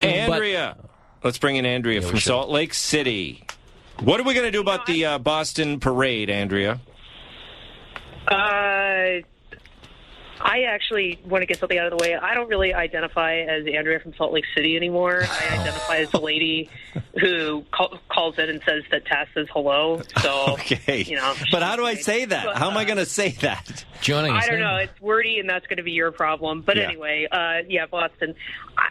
Andrea. Let's bring in Andrea from Salt Lake City. What are we going to do about the Boston parade, Andrea? I actually want to get something out of the way. I don't really identify as Andrea from Salt Lake City anymore. I identify as the lady who calls in and says that Tess says hello. So, okay. But how do I say that? How am I going to say that? I don't know. It's wordy, and that's going to be your problem. But anyway, Boston.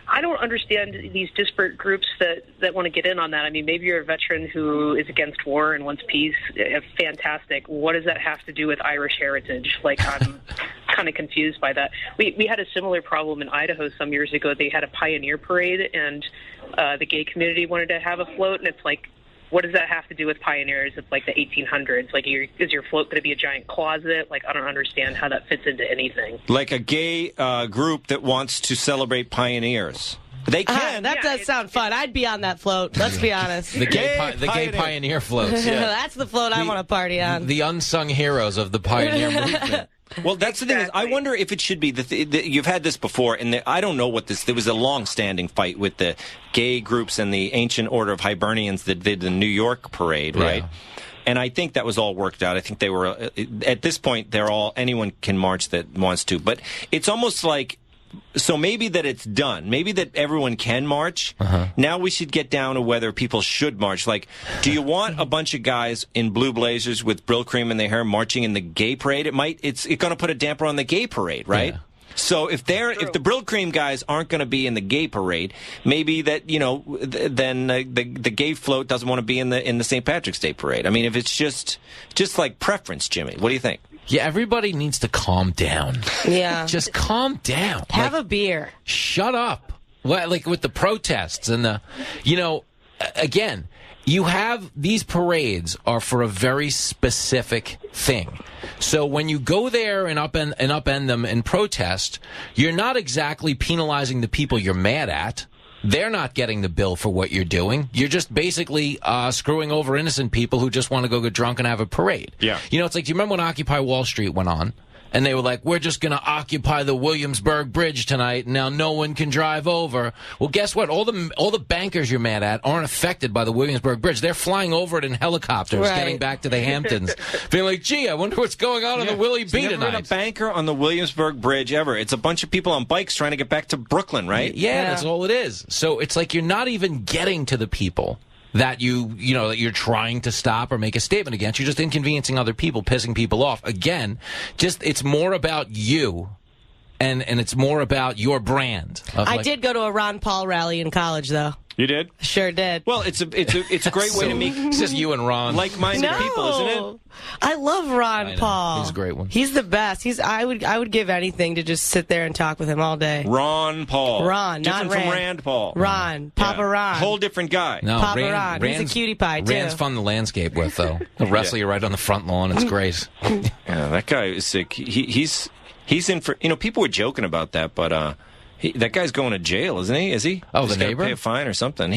I don't understand these disparate groups that want to get in on that. I mean, maybe you're a veteran who is against war and wants peace. Fantastic. What does that have to do with Irish heritage? I'm kind of confused by that. We had a similar problem in Idaho some years ago. They had a pioneer parade, and the gay community wanted to have a float, and it's like, what does that have to do with pioneers? It's like the 1800s. Is your float going to be a giant closet? I don't understand how that fits into anything. Like a gay group that wants to celebrate pioneers. They can. That does sound fun. I'd be on that float. Let's be honest. The gay pioneer floats. Yeah. That's the float I want to party on. The unsung heroes of the pioneer movement. Well, that's the thing is, I wonder if it should be you've had this before, and I don't know what this. There was a long-standing fight with the gay groups and the Ancient Order of Hibernians that did the New York parade, right? Yeah. And I think that was all worked out. I think they were at this point anyone can march that wants to, but it's almost like. So maybe that it's done. Maybe that everyone can march. Now we should get down to whether people should march. Do you want a bunch of guys in blue blazers with Brill cream in their hair marching in the gay parade? It's going to put a damper on the gay parade, right? Yeah. So if the Brill cream guys aren't going to be in the gay parade, maybe that then the gay float doesn't want to be in the St. Patrick's Day parade. I mean, if it's just like preference, Jimmy, what do you think? Yeah, everybody needs to calm down. Yeah. Just calm down. Have a beer. Shut up. With the protests and again, you have these parades are for a very specific thing. So when you go there and upend them and protest, you're not exactly penalizing the people you're mad at. They're not getting the bill for what you're doing. You're just basically screwing over innocent people who just want to go get drunk and have a parade. Yeah. It's like, do you remember when Occupy Wall Street went on? And they were like, we're just going to occupy the Williamsburg Bridge tonight. Now no one can drive over. Well, guess what? All the bankers you're mad at aren't affected by the Williamsburg Bridge. They're flying over it in helicopters, getting back to the Hamptons. Being like, gee, I wonder what's going on the Willie B tonight. Never been a banker on the Williamsburg Bridge ever. It's a bunch of people on bikes trying to get back to Brooklyn, right? Yeah, that's all it is. So it's like you're not even getting to the people that that you're trying to stop or make a statement against. You're just inconveniencing other people, pissing people off. Again, it's more about you, and it's more about your brand. I did go to a Ron Paul rally in college, though. You did? Sure did. Well, it's a great way to meet. It's just you and Ron, like-minded people, isn't it? I love Ron Paul. He's a great one. He's the best. I would give anything to just sit there and talk with him all day. Ron Paul. Ron, different not Rand. from Rand Paul. Ron, Papa Ron. Whole different guy. No, Papa Ron. He's a cutie pie too. Rand's fun to landscape with, though. He'll wrestle you right on the front lawn. It's great. Yeah, that guy is sick. He's in for. People were joking about that, but that guy's going to jail, isn't he? Is he? Oh, He's the neighbor? Pay a fine or something.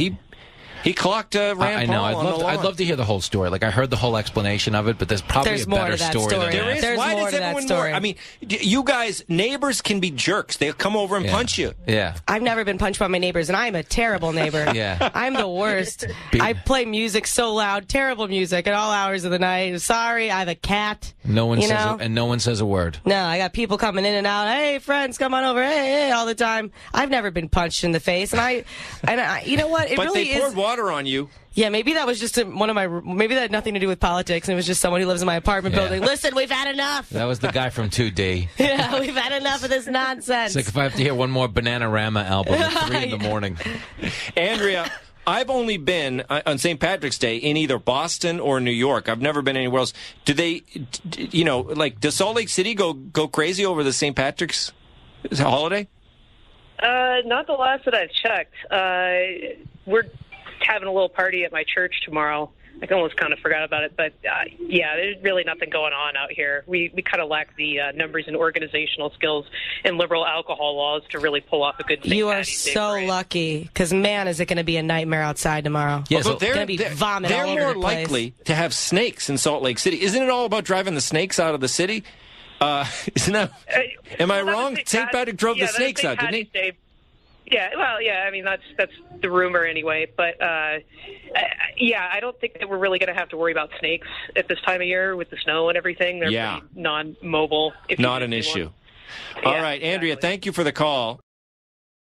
He clocked Rand Paul. I know. I'd love to hear the whole story. I heard the whole explanation of it, but there's probably a better story than that. There is. There's Why more does to that everyone story. I mean, you guys, neighbors can be jerks. They'll come over and punch you. Yeah. I've never been punched by my neighbors, and I'm a terrible neighbor. Yeah. I'm the worst. I play music so loud, terrible music at all hours of the night. Sorry, I have a cat. No one says a word. No, I got people coming in and out. Hey, friends, come on over. Hey, all the time. I've never been punched in the face, and I you know what? But they poured water on you. Yeah, maybe that was just maybe that had nothing to do with politics, and it was just someone who lives in my apartment building. Listen, we've had enough. That was the guy from 2D. Yeah, we've had enough of this nonsense. It's like if I have to hear one more Bananarama album at 3 in the morning. Andrea, I've only been on St. Patrick's Day in either Boston or New York. I've never been anywhere else. Do they, does Salt Lake City go crazy over the St. Patrick's holiday? Not the last that I've checked. We're having a little party at my church tomorrow. I almost kind of forgot about it, but there's really nothing going on out here. We kind of lack the numbers and organizational skills and liberal alcohol laws to really pull off a good St. You are Patty's Day so parade. lucky, because man, is it going to be a nightmare outside tomorrow. Yeah, it's going to be vomit all over the place. They're more likely to have snakes in Salt Lake City. Isn't it all about driving the snakes out of the city? Isn't that? Am I wrong? St. Patrick drove the snakes out, didn't he? Yeah, well, yeah, I mean, that's the rumor anyway. But, yeah, I don't think that we're really going to have to worry about snakes at this time of year with the snow and everything. They're pretty non-mobile. Not an issue. All right, Andrea, thank you for the call.